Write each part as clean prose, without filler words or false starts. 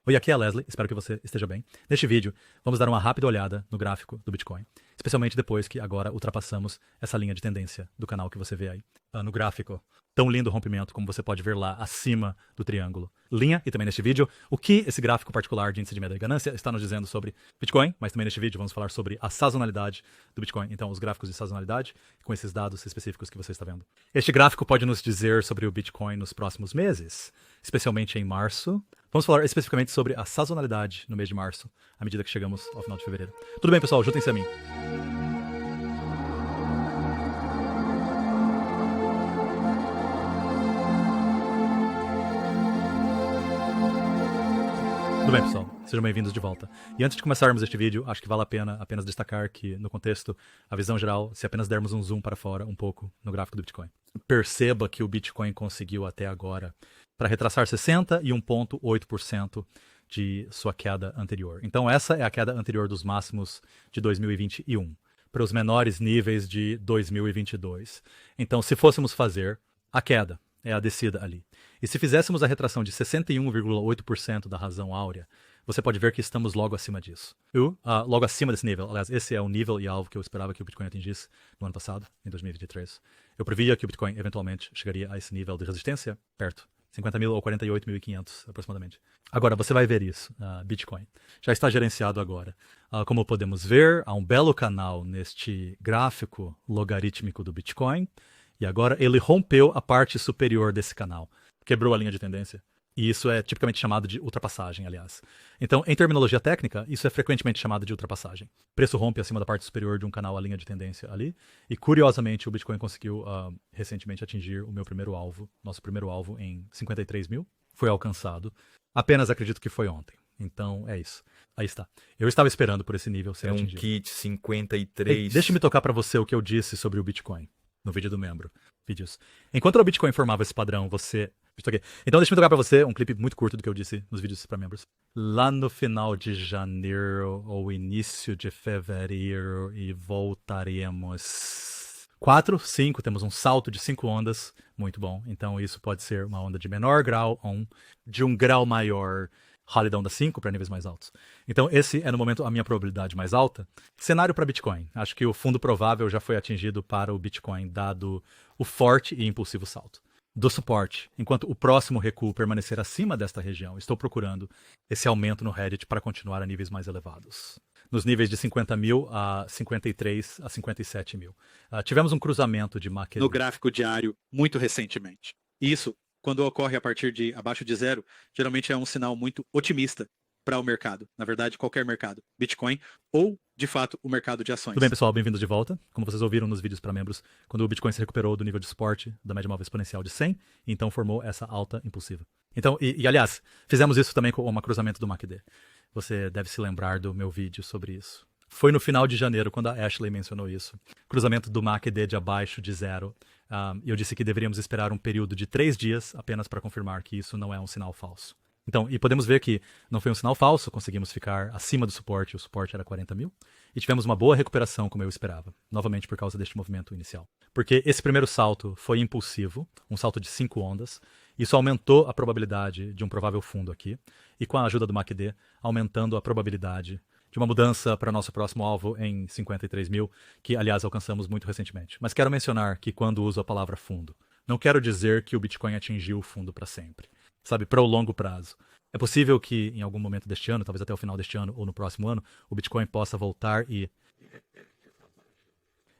Oi, aqui é a Leslie, espero que você esteja bem. Neste vídeo, vamos dar uma rápida olhada no gráfico do Bitcoin, especialmente depois que agora ultrapassamos essa linha de tendência do canal que você vê aí no gráfico. Tão lindo rompimento, como você pode ver lá acima do triângulo. Linha, e também neste vídeo, o que esse gráfico particular de índice de medo e ganância está nos dizendo sobre Bitcoin, mas também neste vídeo vamos falar sobre a sazonalidade do Bitcoin. Então, os gráficos de sazonalidade, com esses dados específicos que você está vendo. Este gráfico pode nos dizer sobre o Bitcoin nos próximos meses, especialmente em março. Vamos falar especificamente sobre a sazonalidade no mês de março, à medida que chegamos ao final de fevereiro. Tudo bem, pessoal? Juntem-se a mim. Tudo bem, pessoal? Sejam bem-vindos de volta. E antes de começarmos este vídeo, acho que vale a pena apenas destacar que, no contexto, a visão geral, se apenas dermos um zoom para fora um pouco no gráfico do Bitcoin. Perceba que o Bitcoin conseguiu até agora para retraçar 61,8% de sua queda anterior. Então essa é a queda anterior dos máximos de 2021, para os menores níveis de 2022. Então, se fôssemos fazer a queda, é a descida ali. E se fizéssemos a retração de 61,8% da razão áurea, você pode ver que estamos logo acima disso. Logo acima desse nível. Aliás, esse é o nível e alvo que eu esperava que o Bitcoin atingisse no ano passado, em 2023. Eu previa que o Bitcoin eventualmente chegaria a esse nível de resistência, perto. 50 mil ou 48.500 aproximadamente. Agora, você vai ver isso. Bitcoin já está gerenciado agora. Como podemos ver, há um belo canal neste gráfico logarítmico do Bitcoin. E agora ele rompeu a parte superior desse canal. Quebrou a linha de tendência. E isso é tipicamente chamado de ultrapassagem, aliás. Então, em terminologia técnica, isso é frequentemente chamado de ultrapassagem. O preço rompe acima da parte superior de um canal, a linha de tendência ali. E, curiosamente, o Bitcoin conseguiu recentemente atingir o meu primeiro alvo, nosso primeiro alvo, em 53 mil. Foi alcançado. Apenas acredito que foi ontem. Então, é isso. Aí está. Eu estava esperando por esse nível ser atingido. É um kit 53. Deixa-me tocar para você o que eu disse sobre o Bitcoin no vídeo do membro. Vídeos. Enquanto o Bitcoin formava esse padrão, você... Então deixa eu tocar pra você um clipe muito curto do que eu disse nos vídeos para membros. Lá no final de janeiro ou início de fevereiro e voltaremos. 4, 5, temos um salto de 5 ondas, muito bom. Então isso pode ser uma onda de menor grau ou de um grau maior, Holiday onda 5 para níveis mais altos. Então esse é no momento a minha probabilidade mais alta. Cenário para Bitcoin. Acho que o fundo provável já foi atingido para o Bitcoin, dado o forte e impulsivo salto do suporte, enquanto o próximo recuo permanecer acima desta região. Estou procurando esse aumento no Reddit para continuar a níveis mais elevados. Nos níveis de 50 mil a 53 a 57 mil. Tivemos um cruzamento de MACD no gráfico diário muito recentemente. Isso, quando ocorre a partir de abaixo de zero, geralmente é um sinal muito otimista para o mercado. Na verdade, qualquer mercado. Bitcoin ou, de fato, o mercado de ações. Tudo bem, pessoal? Bem-vindos de volta. Como vocês ouviram nos vídeos para membros, quando o Bitcoin se recuperou do nível de suporte da média móvel exponencial de 100, então formou essa alta impulsiva. Então, aliás, fizemos isso também com o cruzamento do MACD. Você deve se lembrar do meu vídeo sobre isso. Foi no final de janeiro, quando a Ashley mencionou isso. Cruzamento do MACD de abaixo de zero. Eu disse que deveríamos esperar um período de 3 dias apenas para confirmar que isso não é um sinal falso. Então, e podemos ver que não foi um sinal falso, conseguimos ficar acima do suporte, o suporte era 40 mil, e tivemos uma boa recuperação, como eu esperava, novamente por causa deste movimento inicial. Porque esse primeiro salto foi impulsivo, um salto de 5 ondas, isso aumentou a probabilidade de um provável fundo aqui, e com a ajuda do MACD, aumentando a probabilidade de uma mudança para nosso próximo alvo em 53 mil, que, aliás, alcançamos muito recentemente. Mas quero mencionar que quando uso a palavra fundo, não quero dizer que o Bitcoin atingiu o fundo para sempre. Sabe, para o longo prazo. É possível que em algum momento deste ano, talvez até o final deste ano ou no próximo ano, o Bitcoin possa voltar e...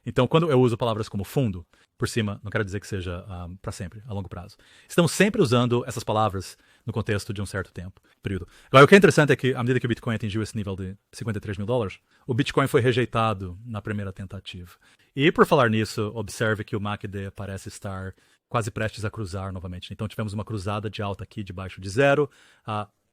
Então, quando eu uso palavras como fundo, por cima, não quero dizer que seja para sempre, a longo prazo. Estamos sempre usando essas palavras no contexto de um certo tempo, período. Agora, o que é interessante é que, à medida que o Bitcoin atingiu esse nível de 53 mil dólares, o Bitcoin foi rejeitado na primeira tentativa. E por falar nisso, observe que o MACD parece estar quase prestes a cruzar novamente. Então tivemos uma cruzada de alta aqui debaixo de zero,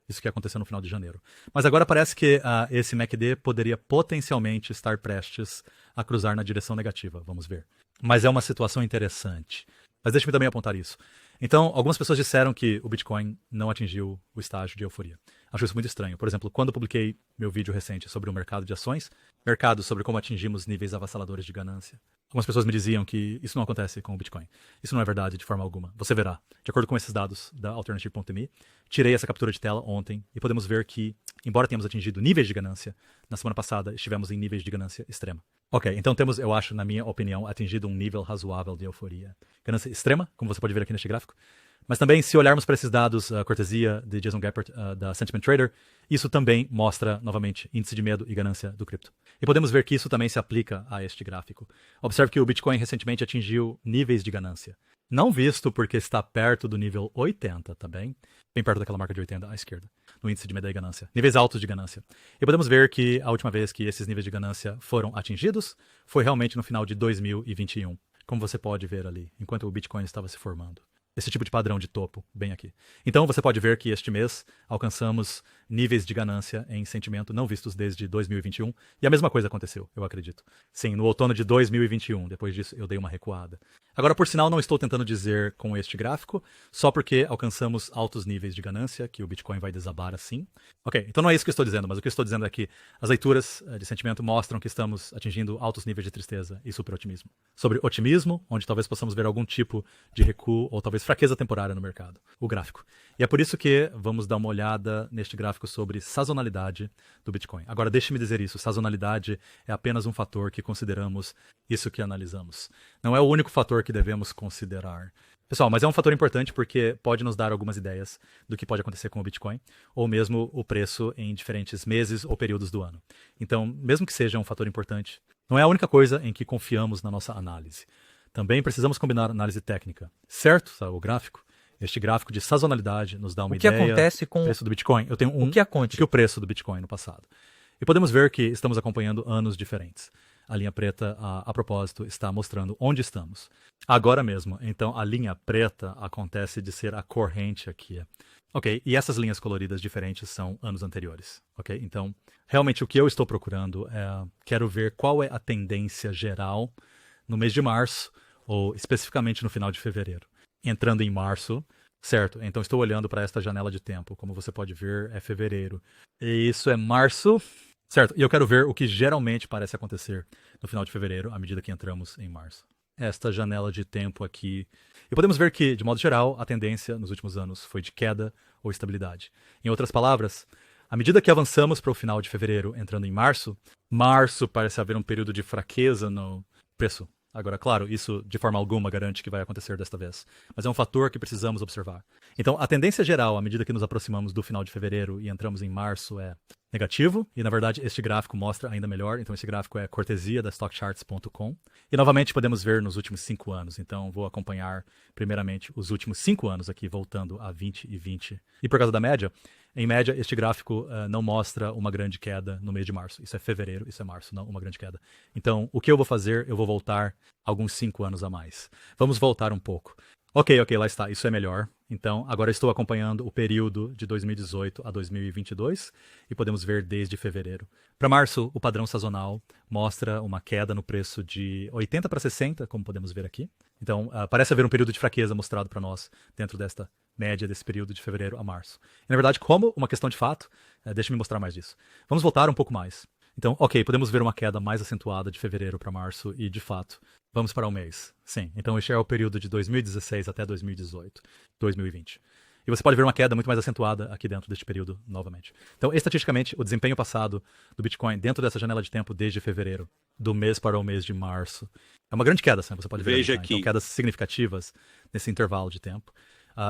isso que aconteceu no final de janeiro. Mas agora parece que esse MACD poderia potencialmente estar prestes a cruzar na direção negativa, vamos ver. Mas é uma situação interessante. Mas deixe-me também apontar isso. Então, algumas pessoas disseram que o Bitcoin não atingiu o estágio de euforia. Acho isso muito estranho. Por exemplo, quando eu publiquei meu vídeo recente sobre o mercado de ações, mercado sobre como atingimos níveis avassaladores de ganância, algumas pessoas me diziam que isso não acontece com o Bitcoin. Isso não é verdade de forma alguma. Você verá. De acordo com esses dados da Alternative.me, tirei essa captura de tela ontem e podemos ver que, embora tenhamos atingido níveis de ganância, na semana passada estivemos em níveis de ganância extrema. Ok, então temos, eu acho, na minha opinião, atingido um nível razoável de euforia. Ganância extrema, como você pode ver aqui neste gráfico. Mas também, se olharmos para esses dados, cortesia de Jason Geppert, da Sentiment Trader, isso também mostra, novamente, índice de medo e ganância do cripto. E podemos ver que isso também se aplica a este gráfico. Observe que o Bitcoin recentemente atingiu níveis de ganância. Não visto porque está perto do nível 80, tá bem? Bem perto daquela marca de 80 à esquerda, no índice de medo e ganância. Níveis altos de ganância. E podemos ver que a última vez que esses níveis de ganância foram atingidos foi realmente no final de 2021, como você pode ver ali, enquanto o Bitcoin estava se formando. Esse tipo de padrão de topo, bem aqui. Então você pode ver que este mês alcançamos níveis de ganância em sentimento não vistos desde 2021, e a mesma coisa aconteceu, eu acredito. Sim, no outono de 2021, depois disso eu dei uma recuada. Agora, por sinal, não estou tentando dizer com este gráfico, só porque alcançamos altos níveis de ganância, que o Bitcoin vai desabar assim. Ok, então não é isso que eu estou dizendo, mas o que eu estou dizendo é que as leituras de sentimento mostram que estamos atingindo altos níveis de tristeza e superotimismo. Sobre otimismo, onde talvez possamos ver algum tipo de recuo ou talvez fraqueza temporária no mercado, o gráfico. E é por isso que vamos dar uma olhada neste gráfico sobre sazonalidade do Bitcoin. Agora, deixe-me dizer isso, sazonalidade é apenas um fator que consideramos isso que analisamos. Não é o único fator que devemos considerar. Pessoal, mas é um fator importante porque pode nos dar algumas ideias do que pode acontecer com o Bitcoin, ou mesmo o preço em diferentes meses ou períodos do ano. Então, mesmo que seja um fator importante, não é a única coisa em que confiamos na nossa análise. Também precisamos combinar análise técnica. Certo, sabe, o gráfico? Este gráfico de sazonalidade nos dá uma ideia O que acontece com do preço do Bitcoin. Eu tenho um o preço do Bitcoin no passado. E podemos ver que estamos acompanhando anos diferentes. A linha preta, a propósito, está mostrando onde estamos. Agora mesmo. Então, a linha preta acontece de ser a corrente aqui. Ok, e essas linhas coloridas diferentes são anos anteriores. Ok, então, realmente o que eu estou procurando é, quero ver qual é a tendência geral no mês de março, ou especificamente no final de fevereiro. Entrando em março, certo? Então estou olhando para esta janela de tempo. Como você pode ver, é fevereiro. E isso é março, certo? E eu quero ver o que geralmente parece acontecer no final de fevereiro, à medida que entramos em março. Esta janela de tempo aqui. E podemos ver que, de modo geral, a tendência nos últimos anos foi de queda ou estabilidade. Em outras palavras, à medida que avançamos para o final de fevereiro, entrando em março, março parece haver um período de fraqueza no preço. Agora, claro, isso de forma alguma garante que vai acontecer desta vez, mas é um fator que precisamos observar. Então, a tendência geral, à medida que nos aproximamos do final de fevereiro e entramos em março, é negativo, e na verdade este gráfico mostra ainda melhor, então esse gráfico é cortesia da StockCharts.com, e novamente podemos ver nos últimos 5 anos, então vou acompanhar primeiramente os últimos 5 anos aqui, voltando a 20 e 20. E por causa da média, em média, este gráfico não mostra uma grande queda no mês de março. Isso é fevereiro, isso é março, não uma grande queda. Então, o que eu vou fazer? Eu vou voltar alguns 5 anos a mais. Vamos voltar um pouco. Ok, lá está, isso é melhor. Então, agora estou acompanhando o período de 2018 a 2022 e podemos ver desde fevereiro. Para março, o padrão sazonal mostra uma queda no preço de 80 para 60, como podemos ver aqui. Então, parece haver um período de fraqueza mostrado para nós dentro desta média desse período de fevereiro a março. E, na verdade, como uma questão de fato, deixa-me mostrar mais disso. Vamos voltar um pouco mais. Então, ok, podemos ver uma queda mais acentuada de fevereiro para março e, de fato, vamos para o mês. Sim, então este é o período de 2016 até 2018, 2020. E você pode ver uma queda muito mais acentuada aqui dentro deste período novamente. Então, estatisticamente, o desempenho passado do Bitcoin dentro dessa janela de tempo desde fevereiro, do mês para o mês de março, é uma grande queda, assim, você pode ver. Veja aqui. aqui. Então, quedas significativas nesse intervalo de tempo.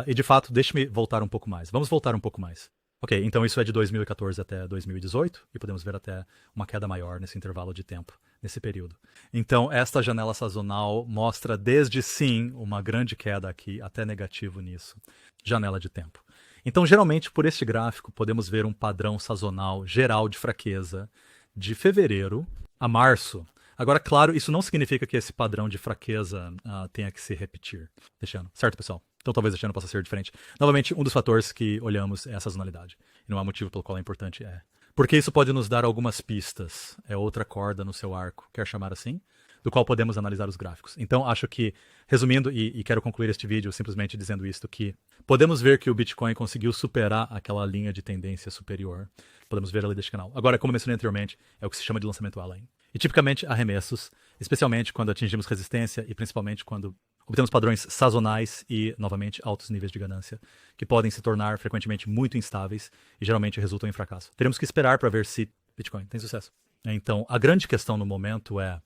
E, de fato, deixe-me voltar um pouco mais. Vamos voltar um pouco mais. Ok, então isso é de 2014 até 2018, e podemos ver até uma queda maior nesse intervalo de tempo, nesse período. Então, esta janela sazonal mostra desde sim uma grande queda aqui, até negativo nisso. Janela de tempo. Então, geralmente, por este gráfico, podemos ver um padrão sazonal geral de fraqueza de fevereiro a março. Agora, claro, isso não significa que esse padrão de fraqueza tenha que se repetir. Deixando, certo, pessoal? Então talvez este ano possa ser diferente. Novamente, um dos fatores que olhamos é a sazonalidade. E não há motivo pelo qual é importante. Porque isso pode nos dar algumas pistas. É outra corda no seu arco. Quer chamar assim? do qual podemos analisar os gráficos. Então, acho que, resumindo, e quero concluir este vídeo simplesmente dizendo isto, que podemos ver que o Bitcoin conseguiu superar aquela linha de tendência superior. Podemos ver ali deste canal. Agora, como mencionei anteriormente, é o que se chama de lançamento além. E tipicamente arremessos, especialmente quando atingimos resistência e principalmente quando obtemos padrões sazonais e, novamente, altos níveis de ganância, que podem se tornar frequentemente muito instáveis e geralmente resultam em fracasso. Teremos que esperar para ver se Bitcoin tem sucesso. Então, a grande questão no momento é: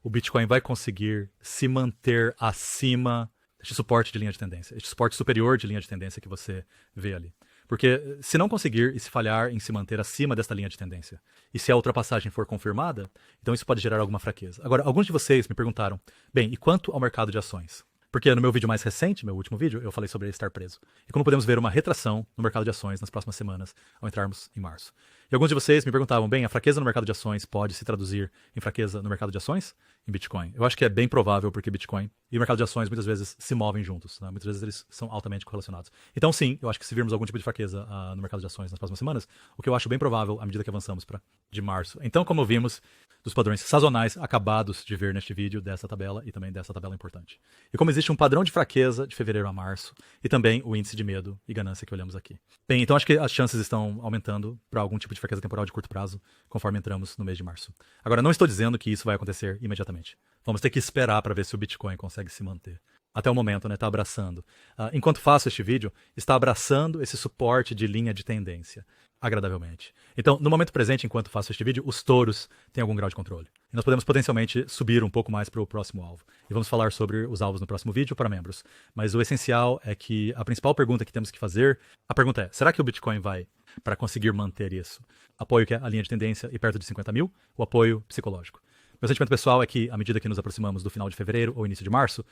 o Bitcoin vai conseguir se manter acima deste suporte de linha de tendência, este suporte superior de linha de tendência que você vê ali. Porque se não conseguir e se falhar em se manter acima desta linha de tendência, e se a ultrapassagem for confirmada, então isso pode gerar alguma fraqueza. Agora, alguns de vocês me perguntaram, bem, e quanto ao mercado de ações? Porque no meu vídeo mais recente, meu último vídeo, eu falei sobre ele estar preso. E como podemos ver uma retração no mercado de ações nas próximas semanas, ao entrarmos em março. E alguns de vocês me perguntavam, bem, a fraqueza no mercado de ações pode se traduzir em fraqueza no mercado de ações? Em Bitcoin? Eu acho que é bem provável, porque Bitcoin e o mercado de ações muitas vezes se movem juntos, né? Muitas vezes eles são altamente correlacionados. Então sim, eu acho que se virmos algum tipo de fraqueza no mercado de ações nas próximas semanas, o que eu acho bem provável à medida que avançamos de março. Então, como vimos, dos padrões sazonais acabados de ver neste vídeo, dessa tabela e também dessa tabela importante. E como existe um padrão de fraqueza de fevereiro a março, e também o índice de medo e ganância que olhamos aqui. Bem, então acho que as chances estão aumentando para algum tipo de fraqueza temporal de curto prazo, conforme entramos no mês de março. Agora, não estou dizendo que isso vai acontecer imediatamente. Vamos ter que esperar para ver se o Bitcoin consegue se manter. Até o momento, né, está abraçando. Enquanto faço este vídeo, está abraçando esse suporte de linha de tendência, agradavelmente. Então, no momento presente, enquanto faço este vídeo, os touros têm algum grau de controle. E nós podemos potencialmente subir um pouco mais para o próximo alvo. E vamos falar sobre os alvos no próximo vídeo para membros. Mas o essencial é que a principal pergunta que temos que fazer, a pergunta é, será que o Bitcoin vai para conseguir manter isso? Apoio que é a linha de tendência e perto de 50 mil, o apoio psicológico. Meu sentimento pessoal é que, à medida que nos aproximamos do final de fevereiro ou início de março,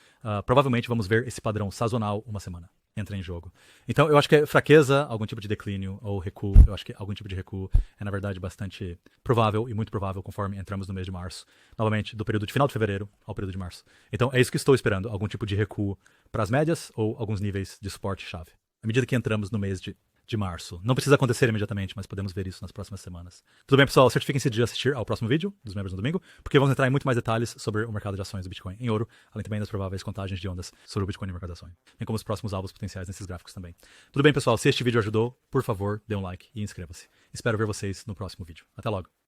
provavelmente vamos ver esse padrão sazonal uma semana entra em jogo. Então, eu acho que fraqueza, algum tipo de declínio ou recuo, eu acho que algum tipo de recuo é, na verdade, bastante provável e muito provável conforme entramos no mês de março. Novamente, do período de final de fevereiro ao período de março. Então, é isso que estou esperando, algum tipo de recuo para as médias ou alguns níveis de suporte-chave. À medida que entramos no mês de março. Não precisa acontecer imediatamente, mas podemos ver isso nas próximas semanas. Tudo bem, pessoal? Certifiquem-se de assistir ao próximo vídeo dos membros no domingo, porque vamos entrar em muito mais detalhes sobre o mercado de ações do Bitcoin em ouro, além também das prováveis contagens de ondas sobre o Bitcoin e o mercado de ações, bem como os próximos alvos potenciais nesses gráficos também. Tudo bem, pessoal? Se este vídeo ajudou, por favor, dê um like e inscreva-se. Espero ver vocês no próximo vídeo. Até logo!